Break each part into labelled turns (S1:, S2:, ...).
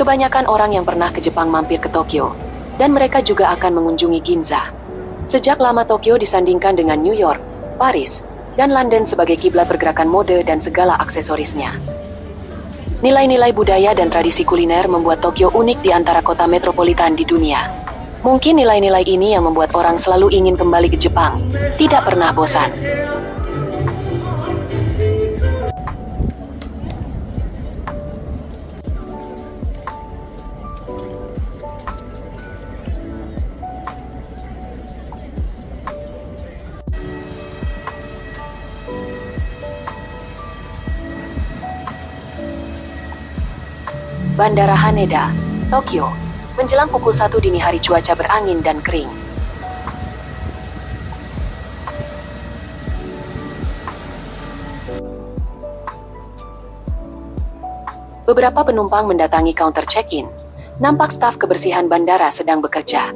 S1: Kebanyakan orang yang pernah ke Jepang mampir ke Tokyo, dan mereka juga akan mengunjungi Ginza. Sejak lama Tokyo disandingkan dengan New York, Paris, dan London sebagai kiblat pergerakan mode dan segala aksesorisnya. Nilai-nilai budaya dan tradisi kuliner membuat Tokyo unik di antara kota metropolitan di dunia. Mungkin nilai-nilai ini yang membuat orang selalu ingin kembali ke Jepang, tidak pernah bosan. Bandara Haneda, Tokyo. Menjelang pukul 1 dini hari cuaca berangin dan kering. Beberapa penumpang mendatangi counter check-in. Nampak staf kebersihan bandara sedang bekerja.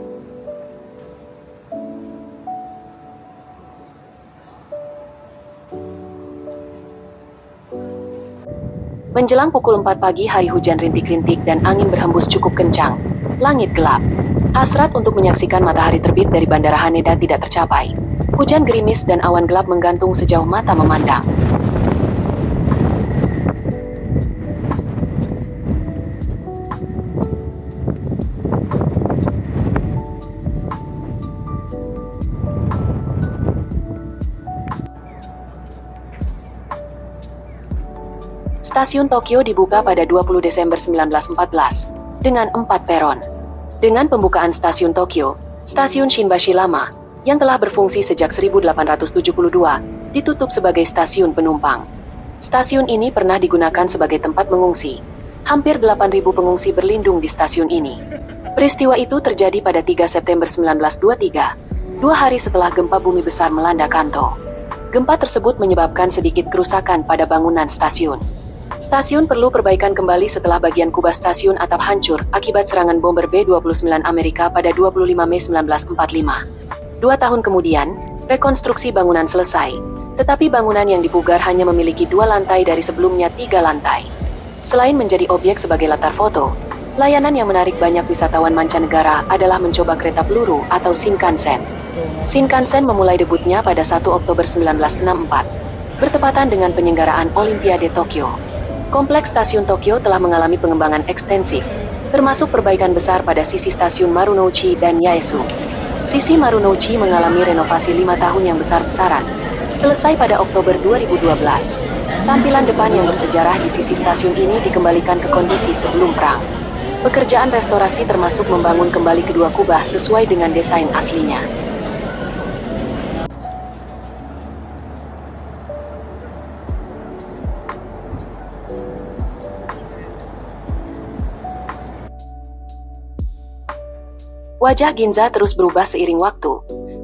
S1: Menjelang pukul 4 pagi hari hujan rintik-rintik dan angin berhembus cukup kencang. Langit gelap. Hasrat untuk menyaksikan matahari terbit dari Bandara Haneda tidak tercapai. Hujan gerimis dan awan gelap menggantung sejauh mata memandang. Stasiun Tokyo dibuka pada 20 Desember 1914, dengan 4 peron. Dengan pembukaan Stasiun Tokyo, Stasiun Shinbashi lama, yang telah berfungsi sejak 1872, ditutup sebagai stasiun penumpang. Stasiun ini pernah digunakan sebagai tempat mengungsi. Hampir 8.000 pengungsi berlindung di stasiun ini. Peristiwa itu terjadi pada 3 September 1923, 2 hari setelah gempa bumi besar melanda Kanto. Gempa tersebut menyebabkan sedikit kerusakan pada bangunan stasiun. Stasiun perlu perbaikan kembali setelah bagian kubah stasiun atap hancur akibat serangan bomber B-29 Amerika pada 25 Mei 1945. 2 tahun kemudian, rekonstruksi bangunan selesai, tetapi bangunan yang dipugar hanya memiliki 2 lantai dari sebelumnya 3 lantai. Selain menjadi objek sebagai latar foto, layanan yang menarik banyak wisatawan mancanegara adalah mencoba kereta peluru atau Shinkansen. Shinkansen memulai debutnya pada 1 Oktober 1964, bertepatan dengan penyelenggaraan Olimpiade Tokyo. Kompleks Stasiun Tokyo telah mengalami pengembangan ekstensif, termasuk perbaikan besar pada sisi Stasiun Marunouchi dan Yaesu. Sisi Marunouchi mengalami renovasi 5 tahun yang besar-besaran, selesai pada Oktober 2012. Tampilan depan yang bersejarah di sisi stasiun ini dikembalikan ke kondisi sebelum perang. Pekerjaan restorasi termasuk membangun kembali kedua kubah sesuai dengan desain aslinya. Wajah Ginza terus berubah seiring waktu,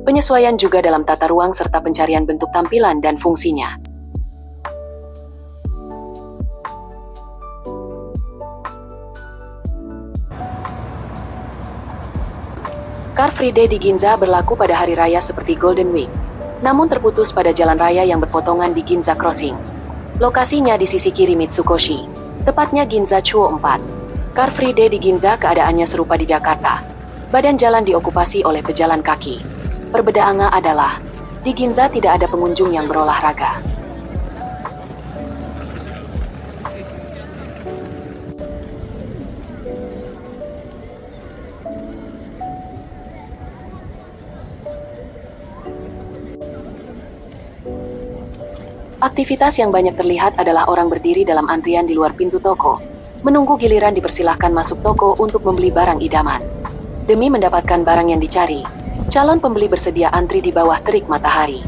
S1: penyesuaian juga dalam tata ruang serta pencarian bentuk tampilan dan fungsinya. Car Free Day di Ginza berlaku pada hari raya seperti Golden Week, namun terputus pada jalan raya yang berpotongan di Ginza Crossing. Lokasinya di sisi kiri Mitsukoshi, tepatnya Ginza Chuo 4. Car Free Day di Ginza keadaannya serupa di Jakarta. Badan jalan diokupasi oleh pejalan kaki. Perbedaannya adalah, di Ginza tidak ada pengunjung yang berolahraga. Aktivitas yang banyak terlihat adalah orang berdiri dalam antrian di luar pintu toko, menunggu giliran dipersilahkan masuk toko untuk membeli barang idaman. Demi mendapatkan barang yang dicari, calon pembeli bersedia antri di bawah terik matahari.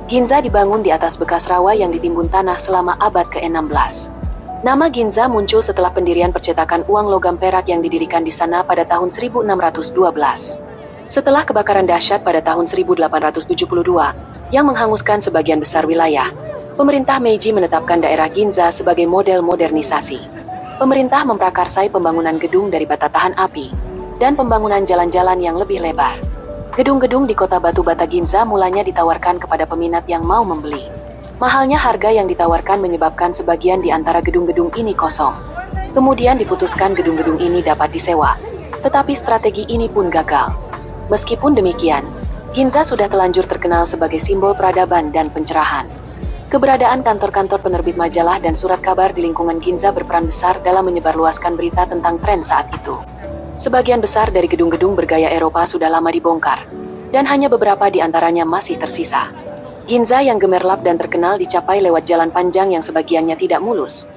S1: Ginza dibangun di atas bekas rawa yang ditimbun tanah selama abad ke-16. Nama Ginza muncul setelah pendirian percetakan uang logam perak yang didirikan di sana pada tahun 1612. Setelah kebakaran dahsyat pada tahun 1872, yang menghanguskan sebagian besar wilayah, pemerintah Meiji menetapkan daerah Ginza sebagai model modernisasi. Pemerintah memprakarsai pembangunan gedung dari bata tahan api dan pembangunan jalan-jalan yang lebih lebar. Gedung-gedung di kota batu bata Ginza mulanya ditawarkan kepada peminat yang mau membeli. Mahalnya harga yang ditawarkan menyebabkan sebagian di antara gedung-gedung ini kosong. Kemudian diputuskan gedung-gedung ini dapat disewa. Tetapi strategi ini pun gagal. Meskipun demikian, Ginza sudah telanjur terkenal sebagai simbol peradaban dan pencerahan. Keberadaan kantor-kantor penerbit majalah dan surat kabar di lingkungan Ginza berperan besar dalam menyebarluaskan berita tentang tren saat itu. Sebagian besar dari gedung-gedung bergaya Eropa sudah lama dibongkar, dan hanya beberapa di antaranya masih tersisa. Ginza yang gemerlap dan terkenal dicapai lewat jalan panjang yang sebagiannya tidak mulus.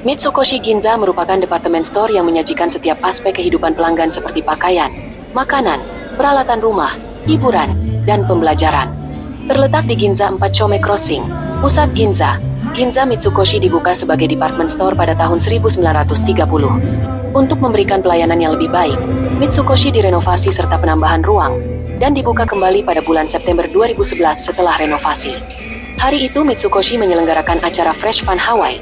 S1: Mitsukoshi Ginza merupakan departemen store yang menyajikan setiap aspek kehidupan pelanggan seperti pakaian, makanan, peralatan rumah, hiburan, dan pembelajaran. Terletak di Ginza 4 Chome Crossing, pusat Ginza, Ginza Mitsukoshi dibuka sebagai department store pada tahun 1930. Untuk memberikan pelayanan yang lebih baik, Mitsukoshi direnovasi serta penambahan ruang, dan dibuka kembali pada bulan September 2011 setelah renovasi. Hari itu Mitsukoshi menyelenggarakan acara Fresh Fun Hawaii.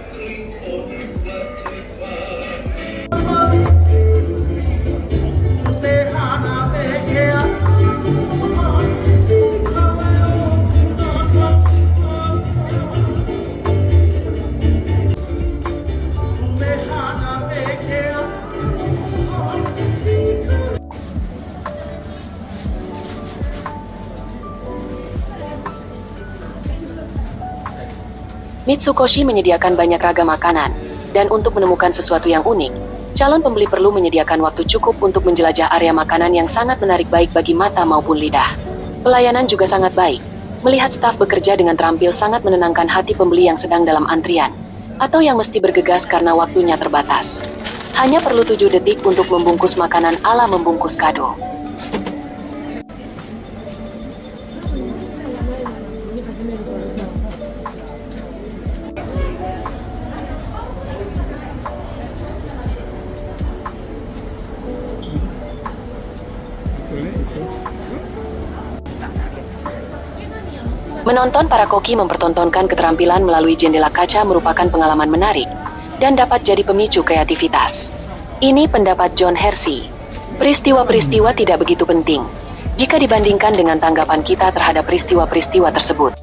S1: Mitsukoshi menyediakan banyak ragam makanan, dan untuk menemukan sesuatu yang unik, calon pembeli perlu menyediakan waktu cukup untuk menjelajah area makanan yang sangat menarik baik bagi mata maupun lidah. Pelayanan juga sangat baik. Melihat staf bekerja dengan terampil sangat menenangkan hati pembeli yang sedang dalam antrian, atau yang mesti bergegas karena waktunya terbatas. Hanya perlu 7 detik untuk membungkus makanan ala membungkus kado. Menonton para koki mempertontonkan keterampilan melalui jendela kaca merupakan pengalaman menarik dan dapat jadi pemicu kreativitas. Ini pendapat John Hersey. Peristiwa-peristiwa tidak begitu penting jika dibandingkan dengan tanggapan kita terhadap peristiwa-peristiwa tersebut.